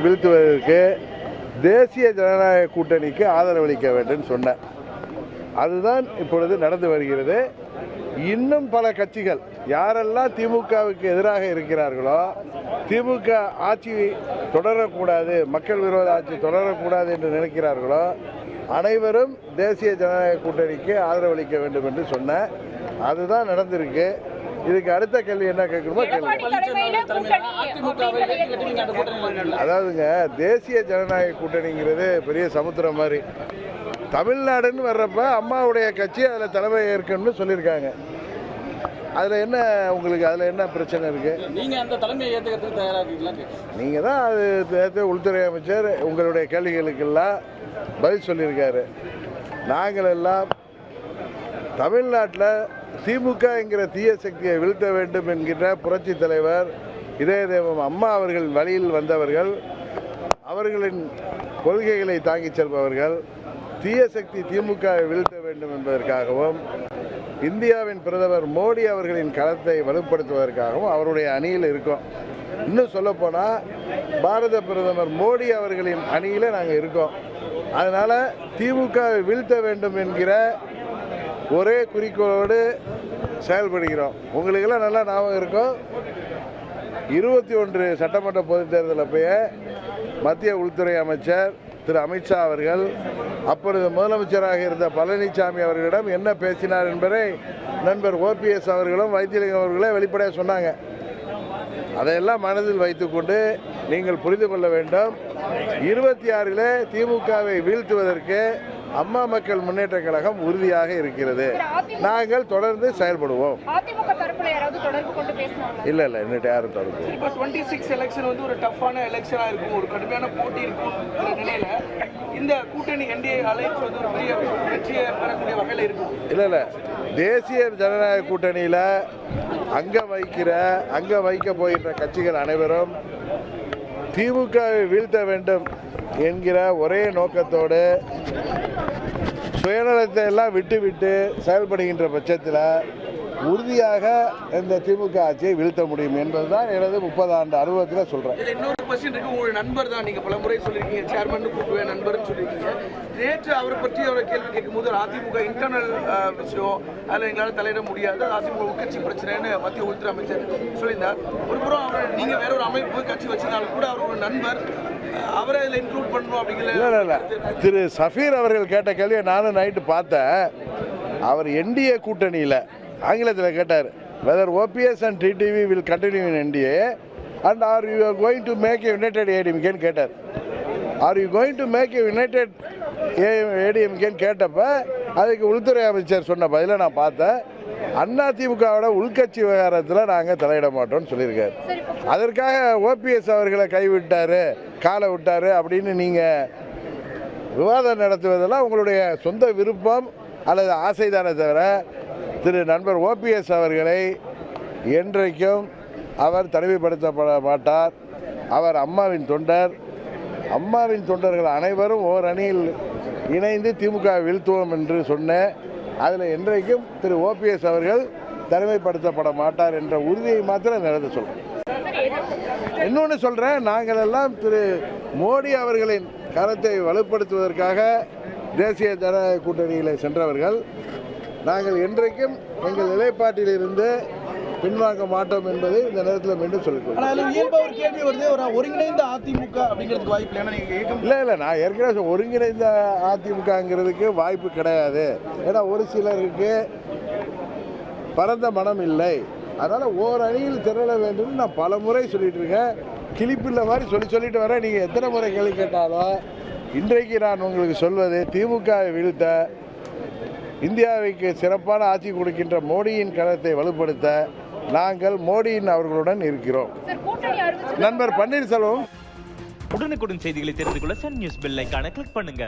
வீழ்த்துவதற்கு தேசிய ஜனநாயக கூட்டணிக்கு ஆதரவளிக்க வேண்டும் சொன்னேன். அதுதான் இப்பொழுது நடந்து வருகிறது. இன்னும் பல கட்சிகள் யாரெல்லாம் திமுகவுக்கு எதிராக இருக்கிறார்களோ, திமுக ஆட்சி தொடரக்கூடாது, மக்கள் விரோத ஆட்சி தொடரக்கூடாது என்று நினைக்கிறார்களோ அனைவரும் தேசிய ஜனநாயக கூட்டணிக்கு ஆதரவளிக்க வேண்டும் என்று சொன்னேன். அதுதான் நடந்திருக்கு. இதுக்கு அடுத்த கேள்வி என்ன கேட்கணுமோ கேள்வி. அதாவதுங்க, தேசிய ஜனநாயக கூட்டணிங்கிறது பெரிய சமுத்திரம் மாதிரி. தமிழ்நாடுன்னு வர்றப்ப அம்மாவுடைய கட்சி அதில் தலைமை ஏற்கணும்னு சொல்லியிருக்காங்க. அதில் என்ன உங்களுக்கு அதில் என்ன பிரச்சனை இருக்குது? நீங்கள் அந்த தலைமையை ஏற்றுக்கிறதுக்கு தயாராக இருக்கீங்களா? நீங்கள் தான் அது நேற்று உள்துறை அமைச்சர் உங்களுடைய கேள்விகளுக்கெல்லாம் பதில் சொல்லியிருக்காரு. நாங்கள் எல்லாம் தமிழ்நாட்டில் திமுகங்கிற தீய சக்தியை வீழ்த்த வேண்டும் என்கின்ற புரட்சி தலைவர் இதய தெய்வம் அம்மா அவர்கள் வழியில் வந்தவர்கள், அவர்களின் கொள்கைகளை தாங்கிச் செல்பவர்கள். தீய சக்தி திமுகவை வீழ்த்த வேண்டும் என்பதற்காகவும் இந்தியாவின் பிரதமர் மோடி அவர்களின் களத்தை வலுப்படுத்துவதற்காகவும் அவருடைய அணியில் இருக்கோம். இன்னும் சொல்லப்போனால் பாரத பிரதமர் மோடி அவர்களின் அணியில் நாங்கள் இருக்கோம். அதனால் திமுகவை வீழ்த்த வேண்டும் என்கிற ஒரே குறிக்கோளோடு செயல்படுகிறோம். உங்களுக்கெல்லாம் நல்லா ஞாபகம் இருக்கும், 21 சட்டமன்ற பொதுத் தேர்தல் அப்பயே மத்திய உள்துறை அமைச்சர் திரு அமித்ஷா அவர்கள் அப்பொழுது முதலமைச்சராக இருந்த பழனிசாமி அவர்களிடம் என்ன பேசினார் என்பதை நண்பர் OPS அவர்களும் வைத்தியலிங்கம் அவர்களே வெளிப்படையாக சொன்னாங்க. அதையெல்லாம் மனதில் வைத்துக்கொண்டு நீங்கள் புரிந்து கொள்ள வேண்டும், 26 திமுகவை வீழ்த்துவதற்கு அம்மா மக்கள் முன்னேற்ற கழகம் உறுதியாக இருக்கிறது. நாங்கள் தொடர்ந்து செயல்படுவோம். இல்ல இன்னும் யாரும் தொடர்பு. இப்போ 26 எலெக்ஷன் வந்து ஒரு டஃப்பான எலெக்ஷனாக இருக்கும், ஒரு கடுமையான போட்டி இருக்கும் நிலையில இந்த கூட்டணி NDA அலைன்ஸ் வந்து ஒரு பெரிய வெற்றியை பெறக்கூடிய வகையில் இருக்கும். இல்ல தேசிய ஜனநாயக கூட்டணியில் அங்க வைக்க போகின்ற கட்சிகள் அனைவரும் திமுகவை வீழ்த்த வேண்டும் என்கிற ஒரே நோக்கத்தோடு சுயநலத்தை எல்லாம் விட்டு செயல்படுகின்ற பட்சத்தில் உறுதியாக இந்த திமுக ஆட்சியை வீழ்த்த முடியும் என்பதுதான் எனது 30 ஆண்டு அனுபவத்தில் சொல்கிறேன். இன்னொரு கொஸ்டின் இருக்கு. உங்களுடைய நண்பர் தான், நீங்கள் பல முறை சொல்லியிருக்கீங்க, சேர்மன் கூப்பிடுவேன் நண்பர்னு சொல்லியிருக்கீங்க. நேற்று அவரை பற்றி அவரை கேள்வி கேட்கும்போது அதிமுக இன்டர்னல் விஷயம், அதில் எங்களால் தலையிட முடியாது, அதிமுக உட்கட்சி பிரச்சனைன்னு மத்திய உள்துறை அமைச்சர் சொல்லியிருந்தார். ஒரு புறம் அவர் நீங்கள் வேற ஒரு அமைப்பு கட்சி வச்சிருந்தாலும் கூட அவர் ஒரு நண்பர், அவரை இதில் இன்க்ளூட் பண்ணணும் அப்படிங்கிற இல்லை திரு சஃபீர் அவர்கள் கேட்ட கேள்வியை நானும் நைட்டு பார்த்தேன். அவர் NDA கூட்டணியில் ஆங்கிலத்தில் கேட்டார், whether OPS and TTV will continue in NDA and are you going to make a united ADMK கேட்டார். are you going to make a united ADMK கேட்டப்ப அதுக்கு உள்துறை அமைச்சர் சொன்ன பதிலை நான் பார்த்தேன். அதிமுகவோட உள்கட்சி விவகாரத்தில் நாங்கள் தலையிட மாட்டோம்னு சொல்லியிருக்காரு. அதற்காக OPS அவர்களை கைவிட்டார், காலை விட்டார் அப்படின்னு நீங்கள் விவாதம் நடத்துவதெல்லாம் உங்களுடைய சொந்த விருப்பம் அல்லது ஆசைதானே தவிர திரு நண்பர் OPS அவர்களை என்றைக்கும் அவர் தனிமைப்படுத்தப்பட மாட்டார். அவர் அம்மாவின் தொண்டர். அம்மாவின் தொண்டர்கள் அனைவரும் ஓர் அணியில் இணைந்து திமுக வீழ்த்துவோம் என்று சொன்னேன். அதில் என்றைக்கும் திரு OPS அவர்கள் தனிமைப்படுத்தப்பட மாட்டார் என்ற உறுதியை மாத்திரம் நடந்து சொல்கிறேன். இன்னொன்று சொல்கிறேன், நாங்கள் எல்லாம் திரு மோடி அவர்களின் கருத்தை வலுப்படுத்துவதற்காக தேசிய ஜனநாயக கூட்டணியில் சென்றவர்கள். நாங்கள் என்றைக்கும் எங்கள் நிலைப்பாட்டில் இருந்து பின்வாங்க மாட்டோம் என்பதை இந்த நேரத்தில் மீண்டும் சொல்லிக்கொள்கிறேன். ஒருங்கிணைந்த அதிமுக அப்படிங்கிறதுக்கு வாய்ப்பு இல்லை. நான் ஏற்கனவே ஒருங்கிணைந்த அதிமுகங்கிறதுக்கு வாய்ப்பு கிடையாது. ஏன்னா ஒரு சிலருக்கு பரந்த மனம் இல்லை. அதனால் ஓர் அணியில் திரள வேண்டும் நான் பல முறை சொல்லிட்டு இருக்கேன். கிளிப்பில்லை மாதிரி சொல்லிட்டு வரேன். நீங்கள் எத்தனை முறை கேள்வி கேட்டாலும் இன்றைக்கு நான் உங்களுக்கு சொல்வது, திமுகவை வீழ்த்த, இந்தியாவுக்கு சிறப்பான ஆட்சி கொடுக்கின்ற மோடியின் கருத்தை வலுப்படுத்த நாங்கள் மோடியின் அவர்களுடன் இருக்கிறோம். நண்பர் பன்னீர்செல்வம். உடனுக்குடன் செய்திகளை தெரிந்து கொள்ள சன் நியூஸ் பெல் ஐகானை கிளிக் பண்ணுங்க.